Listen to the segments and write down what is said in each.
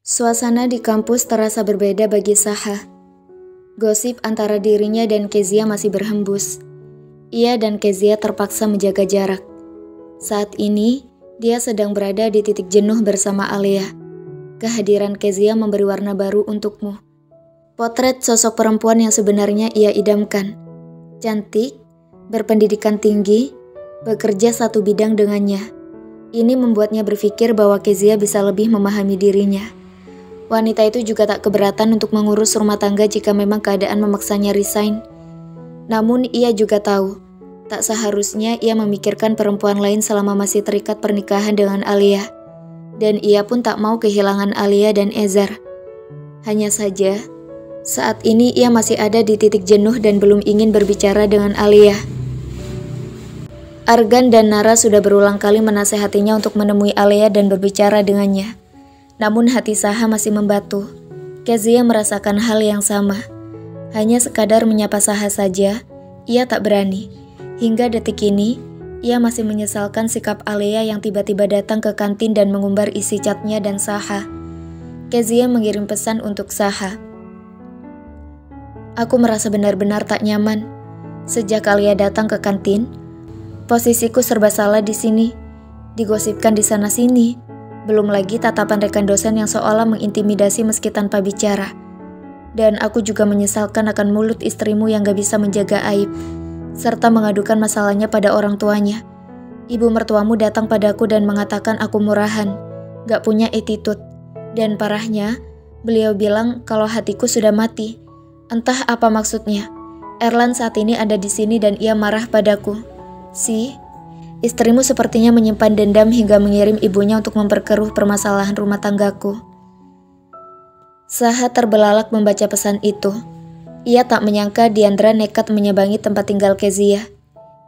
Suasana di kampus terasa berbeda bagi Saha. Gosip antara dirinya dan Kezia masih berhembus. Ia dan Kezia terpaksa menjaga jarak. Saat ini, dia sedang berada di titik jenuh bersama Alia. Kehadiran Kezia memberi warna baru untukmu. Potret sosok perempuan yang sebenarnya ia idamkan. Cantik, berpendidikan tinggi, bekerja satu bidang dengannya. Ini membuatnya berpikir bahwa Kezia bisa lebih memahami dirinya. Wanita itu juga tak keberatan untuk mengurus rumah tangga jika memang keadaan memaksanya resign. Namun ia juga tahu, tak seharusnya ia memikirkan perempuan lain selama masih terikat pernikahan dengan Alia. Dan ia pun tak mau kehilangan Alia dan Ezar. Hanya saja, saat ini ia masih ada di titik jenuh dan belum ingin berbicara dengan Alia. Argan dan Nara sudah berulang kali menasehatinya untuk menemui Alia dan berbicara dengannya. Namun hati Saha masih membatu. Kezia merasakan hal yang sama. Hanya sekadar menyapa Saha saja, ia tak berani. Hingga detik ini, ia masih menyesalkan sikap Alia yang tiba-tiba datang ke kantin dan mengumbar isi chatnya dan Saha. Kezia mengirim pesan untuk Saha. Aku merasa benar-benar tak nyaman. Sejak Alia datang ke kantin, posisiku serba salah di sini. Digosipkan di sana-sini. Belum lagi tatapan rekan dosen yang seolah mengintimidasi meski tanpa bicara. Dan aku juga menyesalkan akan mulut istrimu yang gak bisa menjaga aib, serta mengadukan masalahnya pada orang tuanya. Ibu mertuamu datang padaku dan mengatakan aku murahan, gak punya attitude. Dan parahnya, beliau bilang kalau hatiku sudah mati. Entah apa maksudnya. Erlan saat ini ada di sini dan ia marah padaku. Istrimu sepertinya menyimpan dendam hingga mengirim ibunya untuk memperkeruh permasalahan rumah tanggaku. Saha terbelalak membaca pesan itu. Ia tak menyangka Diandra nekat menyebangi tempat tinggal Kezia.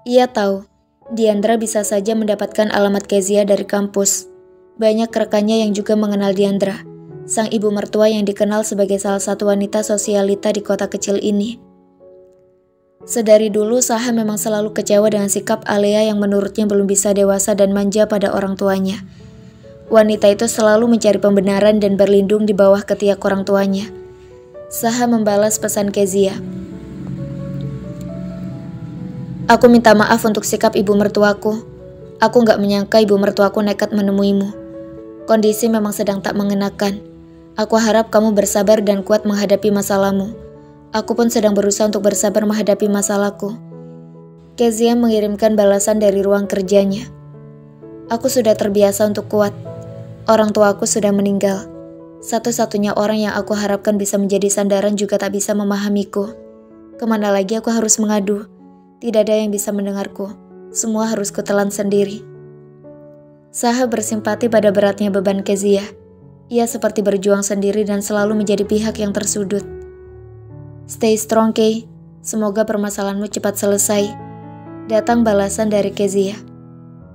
Ia tahu, Diandra bisa saja mendapatkan alamat Kezia dari kampus. Banyak rekannya yang juga mengenal Diandra, sang ibu mertua yang dikenal sebagai salah satu wanita sosialita di kota kecil ini. Sedari dulu Saha memang selalu kecewa dengan sikap Alia yang menurutnya belum bisa dewasa dan manja pada orang tuanya. Wanita itu selalu mencari pembenaran dan berlindung di bawah ketiak orang tuanya. Saha membalas pesan Kezia. Aku minta maaf untuk sikap ibu mertuaku. Aku gak menyangka ibu mertuaku nekat menemuimu. Kondisi memang sedang tak mengenakan. Aku harap kamu bersabar dan kuat menghadapi masalahmu. Aku pun sedang berusaha untuk bersabar menghadapi masalahku. Kezia mengirimkan balasan dari ruang kerjanya. Aku sudah terbiasa untuk kuat. Orang tuaku sudah meninggal. Satu-satunya orang yang aku harapkan bisa menjadi sandaran juga tak bisa memahamiku. Kemana lagi aku harus mengadu? Tidak ada yang bisa mendengarku. Semua harus kutelan sendiri. Saha bersimpati pada beratnya beban Kezia. Ia seperti berjuang sendiri dan selalu menjadi pihak yang tersudut. Stay strong, Kay. Semoga permasalahanmu cepat selesai. Datang balasan dari Kezia.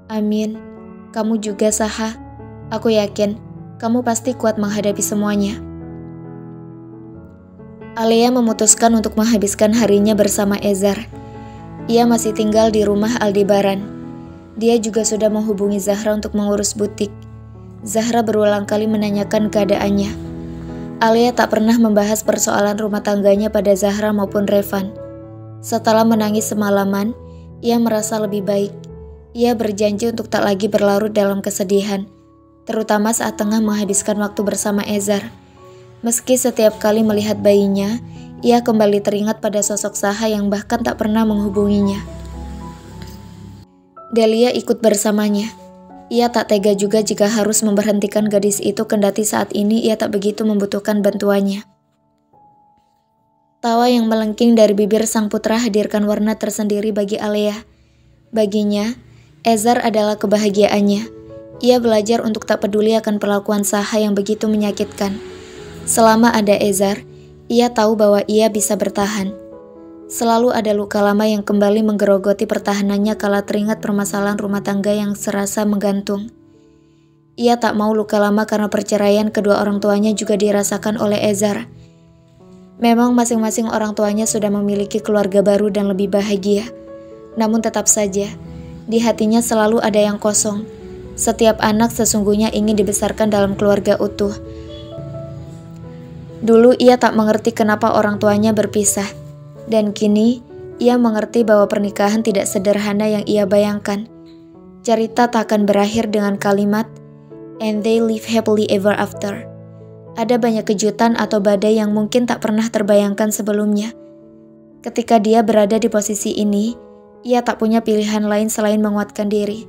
Amin. Kamu juga, Saha. Aku yakin, kamu pasti kuat menghadapi semuanya. Alia memutuskan untuk menghabiskan harinya bersama Ezar. Ia masih tinggal di rumah Aldebaran. Dia juga sudah menghubungi Zahra untuk mengurus butik. Zahra berulang kali menanyakan keadaannya. Alia tak pernah membahas persoalan rumah tangganya pada Zahra maupun Revan. Setelah menangis semalaman, ia merasa lebih baik. Ia berjanji untuk tak lagi berlarut dalam kesedihan, terutama saat tengah menghabiskan waktu bersama Ezar. Meski setiap kali melihat bayinya, ia kembali teringat pada sosok Saha yang bahkan tak pernah menghubunginya. Delia ikut bersamanya. Ia tak tega juga jika harus memberhentikan gadis itu kendati saat ini ia tak begitu membutuhkan bantuannya. Tawa yang melengking dari bibir sang putra hadirkan warna tersendiri bagi Alia. Baginya, Ezar adalah kebahagiaannya. Ia belajar untuk tak peduli akan perlakuan Saha yang begitu menyakitkan. Selama ada Ezar, ia tahu bahwa ia bisa bertahan. Selalu ada luka lama yang kembali menggerogoti pertahanannya kala teringat permasalahan rumah tangga yang serasa menggantung. Ia tak mau luka lama karena perceraian kedua orang tuanya juga dirasakan oleh Ezar. Memang masing-masing orang tuanya sudah memiliki keluarga baru dan lebih bahagia. Namun tetap saja, di hatinya selalu ada yang kosong. Setiap anak sesungguhnya ingin dibesarkan dalam keluarga utuh. Dulu ia tak mengerti kenapa orang tuanya berpisah, dan kini ia mengerti bahwa pernikahan tidak sederhana yang ia bayangkan. Cerita tak akan berakhir dengan kalimat, "and they live happily ever after." Ada banyak kejutan atau badai yang mungkin tak pernah terbayangkan sebelumnya. Ketika dia berada di posisi ini, ia tak punya pilihan lain selain menguatkan diri.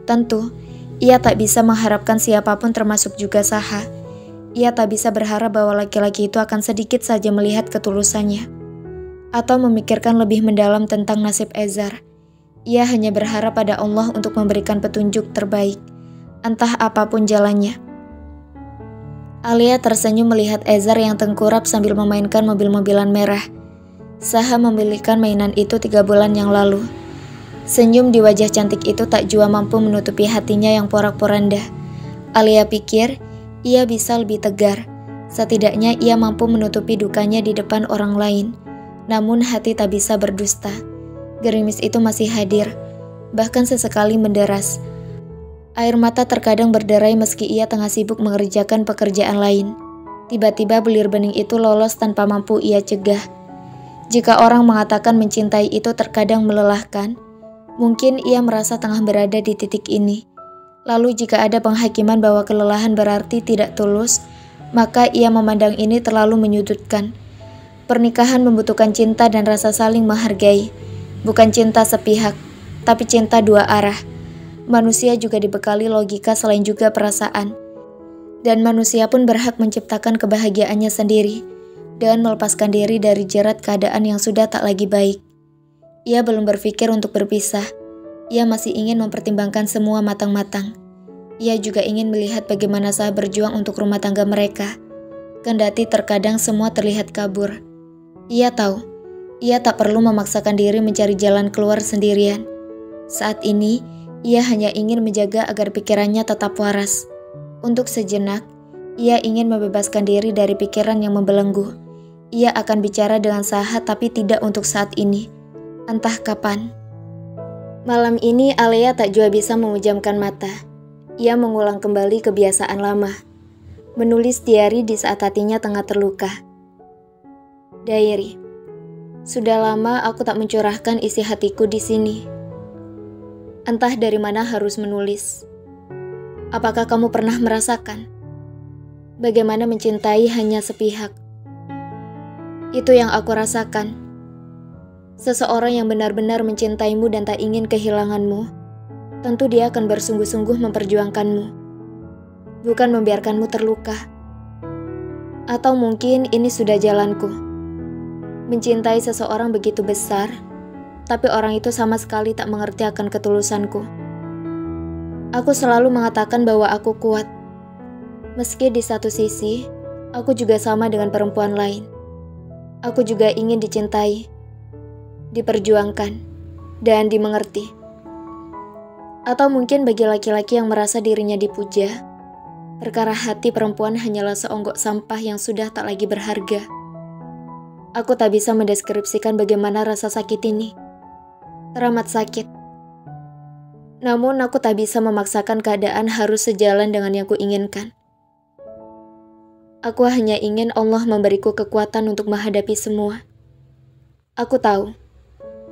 Tentu, ia tak bisa mengharapkan siapapun termasuk juga Saha. Ia tak bisa berharap bahwa laki-laki itu akan sedikit saja melihat ketulusannya, atau memikirkan lebih mendalam tentang nasib Ezar. Ia hanya berharap pada Allah untuk memberikan petunjuk terbaik, entah apapun jalannya. Alia tersenyum melihat Ezar yang tengkurap sambil memainkan mobil-mobilan merah. Saha membelikan mainan itu 3 bulan yang lalu. Senyum di wajah cantik itu tak jua mampu menutupi hatinya yang porak-poranda. Alia pikir ia bisa lebih tegar. Setidaknya ia mampu menutupi dukanya di depan orang lain. Namun hati tak bisa berdusta. Gerimis itu masih hadir, bahkan sesekali menderas. Air mata terkadang berderai meski ia tengah sibuk mengerjakan pekerjaan lain. Tiba-tiba bulir bening itu lolos tanpa mampu ia cegah. Jika orang mengatakan mencintai itu terkadang melelahkan, mungkin ia merasa tengah berada di titik ini. Lalu jika ada penghakiman bahwa kelelahan berarti tidak tulus, maka ia memandang ini terlalu menyudutkan. Pernikahan membutuhkan cinta dan rasa saling menghargai. Bukan cinta sepihak, tapi cinta dua arah. Manusia juga dibekali logika selain juga perasaan. Dan manusia pun berhak menciptakan kebahagiaannya sendiri, dan melepaskan diri dari jerat keadaan yang sudah tak lagi baik. Ia belum berpikir untuk berpisah. Ia masih ingin mempertimbangkan semua matang-matang. Ia juga ingin melihat bagaimana Saha berjuang untuk rumah tangga mereka. Kendati terkadang semua terlihat kabur. Ia tahu, ia tak perlu memaksakan diri mencari jalan keluar sendirian. Saat ini, ia hanya ingin menjaga agar pikirannya tetap waras. Untuk sejenak, ia ingin membebaskan diri dari pikiran yang membelenggu. Ia akan bicara dengan Saha tapi tidak untuk saat ini. Entah kapan. Malam ini Alia tak jua bisa memejamkan mata. Ia mengulang kembali kebiasaan lama. Menulis diari di saat hatinya tengah terluka. Diary. Sudah lama aku tak mencurahkan isi hatiku di sini. Entah dari mana harus menulis. Apakah kamu pernah merasakan bagaimana mencintai hanya sepihak? Itu yang aku rasakan. Seseorang yang benar-benar mencintaimu dan tak ingin kehilanganmu, tentu dia akan bersungguh-sungguh memperjuangkanmu, bukan membiarkanmu terluka. Atau mungkin ini sudah jalanku. Mencintai seseorang begitu besar, tapi orang itu sama sekali tak mengerti akan ketulusanku. Aku selalu mengatakan bahwa aku kuat. Meski di satu sisi, aku juga sama dengan perempuan lain. Aku juga ingin dicintai, diperjuangkan, dan dimengerti. Atau mungkin bagi laki-laki yang merasa dirinya dipuja, perkara hati perempuan hanyalah seonggok sampah yang sudah tak lagi berharga. Aku tak bisa mendeskripsikan bagaimana rasa sakit ini. Teramat sakit. Namun aku tak bisa memaksakan keadaan harus sejalan dengan yang kuinginkan. Aku hanya ingin Allah memberiku kekuatan untuk menghadapi semua. Aku tahu,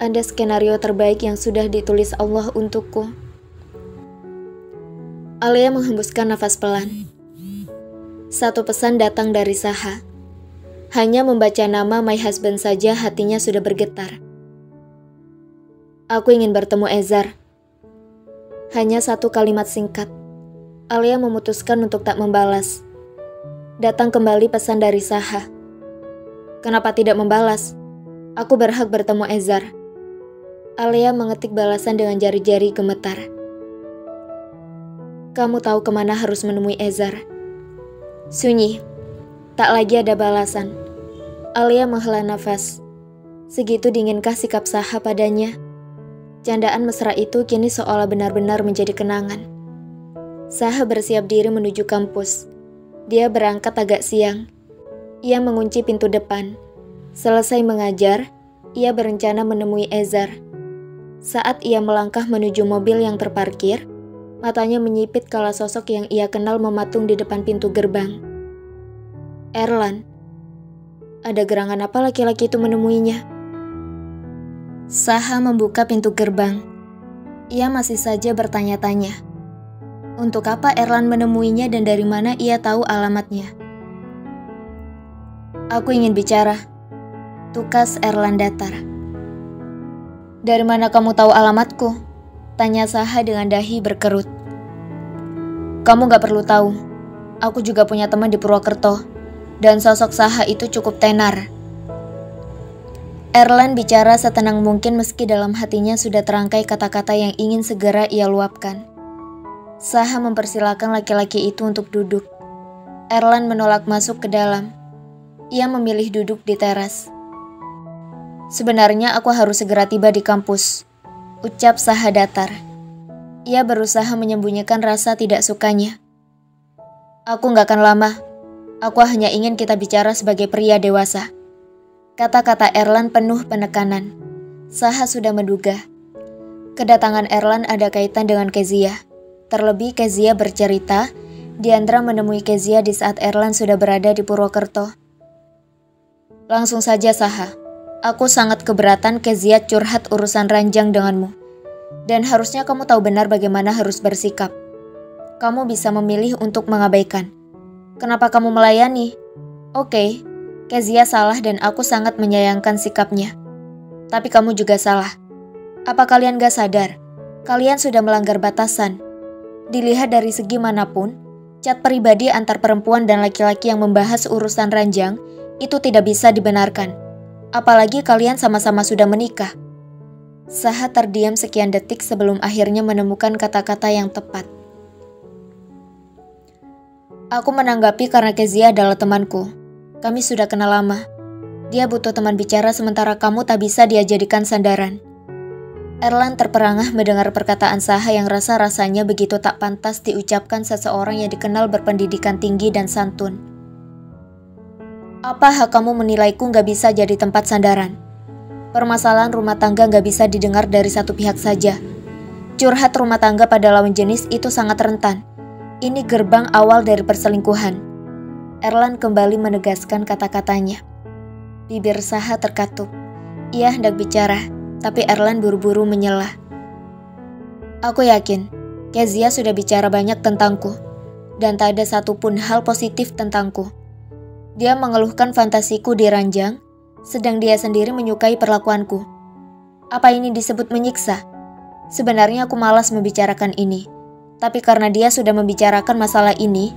ada skenario terbaik yang sudah ditulis Allah untukku. Alia menghembuskan nafas pelan. Satu pesan datang dari Saha. Hanya membaca nama my husband saja hatinya sudah bergetar. Aku ingin bertemu Ezar. Hanya satu kalimat singkat. Alia memutuskan untuk tak membalas. Datang kembali pesan dari Saha. Kenapa tidak membalas? Aku berhak bertemu Ezar. Alia mengetik balasan dengan jari-jari gemetar. Kamu tahu kemana harus menemui Ezar. Sunyi. Tak lagi ada balasan. Alia menghela nafas. Segitu dinginkah sikap Saha padanya? Candaan mesra itu kini seolah benar-benar menjadi kenangan. Saha bersiap diri menuju kampus. Dia berangkat agak siang. Ia mengunci pintu depan. Selesai mengajar, ia berencana menemui Ezar. Saat ia melangkah menuju mobil yang terparkir, matanya menyipit kala sosok yang ia kenal mematung di depan pintu gerbang. Erlan, Ada gerangan apa laki-laki itu menemuinya? Saha membuka pintu gerbang. Ia masih saja bertanya-tanya. Untuk apa Erlan menemuinya dan dari mana ia tahu alamatnya? Aku ingin bicara. Tukas Erlan datar. Dari mana kamu tahu alamatku? Tanya Saha dengan dahi berkerut. Kamu gak perlu tahu. Aku juga punya teman di Purwokerto. Dan sosok Saha itu cukup tenar. Erlan bicara setenang mungkin meski dalam hatinya sudah terangkai kata-kata yang ingin segera ia luapkan. Saha mempersilakan laki-laki itu untuk duduk. Erlan menolak masuk ke dalam. Ia memilih duduk di teras. Sebenarnya aku harus segera tiba di kampus, ucap Saha datar. Ia berusaha menyembunyikan rasa tidak sukanya. Aku gak akan lama. Aku hanya ingin kita bicara sebagai pria dewasa. Kata-kata Erlan penuh penekanan. Saha sudah menduga. Kedatangan Erlan ada kaitan dengan Kezia. Terlebih Kezia bercerita, Diandra menemui Kezia di saat Erlan sudah berada di Purwokerto. Langsung saja Saha. Aku sangat keberatan Kezia curhat urusan ranjang denganmu. Dan harusnya kamu tahu benar bagaimana harus bersikap. Kamu bisa memilih untuk mengabaikan. Kenapa kamu melayani? Oke, Kezia salah dan aku sangat menyayangkan sikapnya. Tapi kamu juga salah. Apa kalian gak sadar? Kalian sudah melanggar batasan. Dilihat dari segi manapun, chat pribadi antar perempuan dan laki-laki yang membahas urusan ranjang itu tidak bisa dibenarkan. Apalagi kalian sama-sama sudah menikah. Saha terdiam sekian detik sebelum akhirnya menemukan kata-kata yang tepat. Aku menanggapi karena Kezia adalah temanku. Kami sudah kenal lama. Dia butuh teman bicara sementara kamu tak bisa dia jadikan sandaran. Erlan terperangah mendengar perkataan Saha yang rasa-rasanya begitu tak pantas diucapkan seseorang yang dikenal berpendidikan tinggi dan santun. Apa hak kamu menilaiku gak bisa jadi tempat sandaran? Permasalahan rumah tangga gak bisa didengar dari satu pihak saja. Curhat rumah tangga pada lawan jenis itu sangat rentan. Ini gerbang awal dari perselingkuhan. Erlan kembali menegaskan kata-katanya. Bibir Saha terkatup. Ia hendak bicara, tapi Erlan buru-buru menyela. Aku yakin, Kezia sudah bicara banyak tentangku. Dan tak ada satupun hal positif tentangku. Dia mengeluhkan fantasiku di ranjang, sedang dia sendiri menyukai perlakuanku. Apa ini disebut menyiksa? Sebenarnya aku malas membicarakan ini. Tapi karena dia sudah membicarakan masalah ini,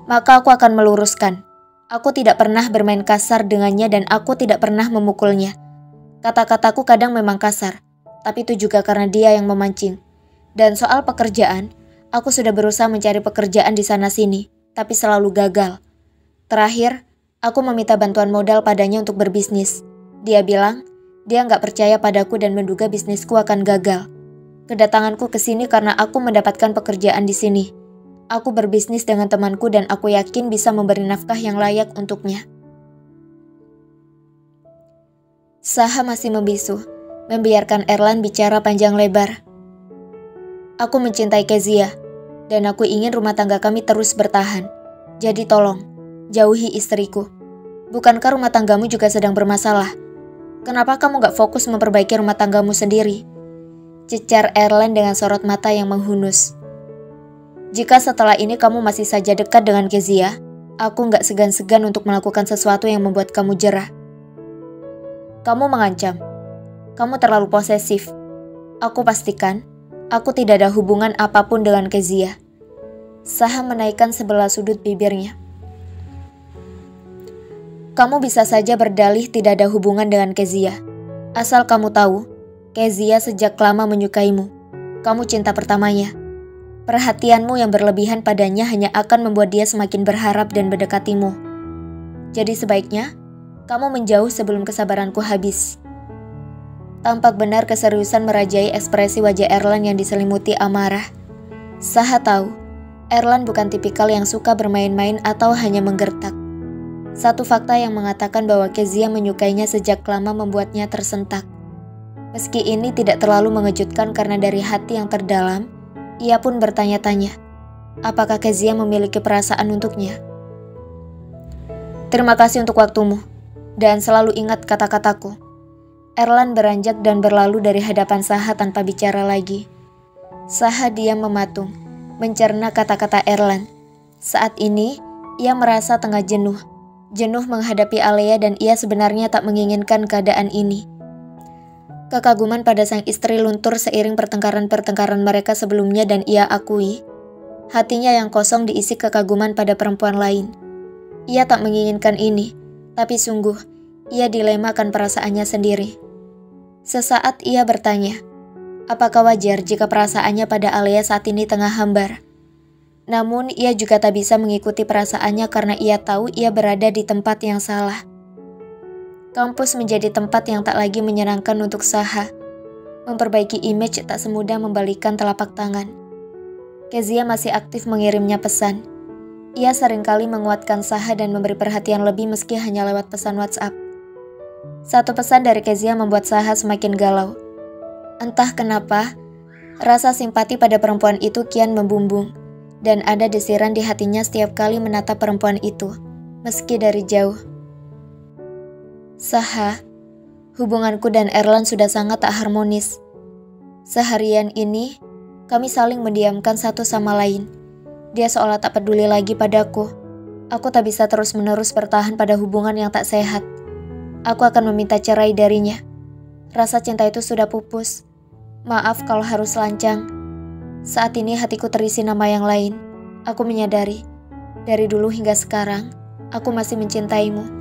maka aku akan meluruskan. Aku tidak pernah bermain kasar dengannya dan aku tidak pernah memukulnya. Kata-kataku kadang memang kasar, tapi itu juga karena dia yang memancing. Dan soal pekerjaan, aku sudah berusaha mencari pekerjaan di sana-sini, tapi selalu gagal. Terakhir, aku meminta bantuan modal padanya untuk berbisnis. Dia bilang, dia nggak percaya padaku dan menduga bisnisku akan gagal. Kedatanganku ke sini karena aku mendapatkan pekerjaan di sini. Aku berbisnis dengan temanku dan aku yakin bisa memberi nafkah yang layak untuknya. Saha masih membisu, membiarkan Erlan bicara panjang lebar. Aku mencintai Kezia, dan aku ingin rumah tangga kami terus bertahan. Jadi tolong, jauhi istriku. Bukankah rumah tanggamu juga sedang bermasalah? Kenapa kamu gak fokus memperbaiki rumah tanggamu sendiri? Cecar Erlan dengan sorot mata yang menghunus. Jika setelah ini kamu masih saja dekat dengan Kezia, aku gak segan-segan untuk melakukan sesuatu yang membuat kamu jerah. Kamu mengancam. Kamu terlalu posesif. Aku pastikan, aku tidak ada hubungan apapun dengan Kezia. Saha menaikkan sebelah sudut bibirnya. Kamu bisa saja berdalih tidak ada hubungan dengan Kezia. Asal kamu tahu, Kezia sejak lama menyukaimu. Kamu cinta pertamanya. Perhatianmu yang berlebihan padanya hanya akan membuat dia semakin berharap dan mendekatimu. Jadi sebaiknya, kamu menjauh sebelum kesabaranku habis. Tampak benar keseriusan merajai ekspresi wajah Erlan yang diselimuti amarah. Saha tahu, Erlan bukan tipikal yang suka bermain-main atau hanya menggertak. Satu fakta yang mengatakan bahwa Kezia menyukainya sejak lama membuatnya tersentak. Meski ini tidak terlalu mengejutkan karena dari hati yang terdalam, ia pun bertanya-tanya, apakah Kezia memiliki perasaan untuknya? Terima kasih untuk waktumu. Dan selalu ingat kata-kataku. Erlan beranjak dan berlalu dari hadapan Saha tanpa bicara lagi. Saha diam mematung, mencerna kata-kata Erlan. Saat ini, ia merasa tengah jenuh. Jenuh menghadapi Alea dan ia sebenarnya tak menginginkan keadaan ini. Kekaguman pada sang istri luntur seiring pertengkaran-pertengkaran mereka sebelumnya dan ia akui. Hatinya yang kosong diisi kekaguman pada perempuan lain. Ia tak menginginkan ini, tapi sungguh, ia dilema akan perasaannya sendiri. Sesaat ia bertanya, apakah wajar jika perasaannya pada Alea saat ini tengah hambar? Namun ia juga tak bisa mengikuti perasaannya karena ia tahu ia berada di tempat yang salah. Kampus menjadi tempat yang tak lagi menyenangkan untuk Saha. Memperbaiki image tak semudah membalikan telapak tangan. Kezia masih aktif mengirimnya pesan. Ia seringkali menguatkan Saha dan memberi perhatian lebih meski hanya lewat pesan WhatsApp. Satu pesan dari Kezia membuat Saha semakin galau. Entah kenapa, rasa simpati pada perempuan itu kian membumbung, dan ada desiran di hatinya setiap kali menatap perempuan itu, meski dari jauh. Saha, hubunganku dan Erlan sudah sangat tak harmonis. Seharian ini, kami saling mendiamkan satu sama lain. Dia seolah tak peduli lagi padaku. Aku tak bisa terus-menerus bertahan pada hubungan yang tak sehat. Aku akan meminta cerai darinya. Rasa cinta itu sudah pupus. Maaf kalau harus lancang. Saat ini hatiku terisi nama yang lain. Aku menyadari, dari dulu hingga sekarang, aku masih mencintaimu.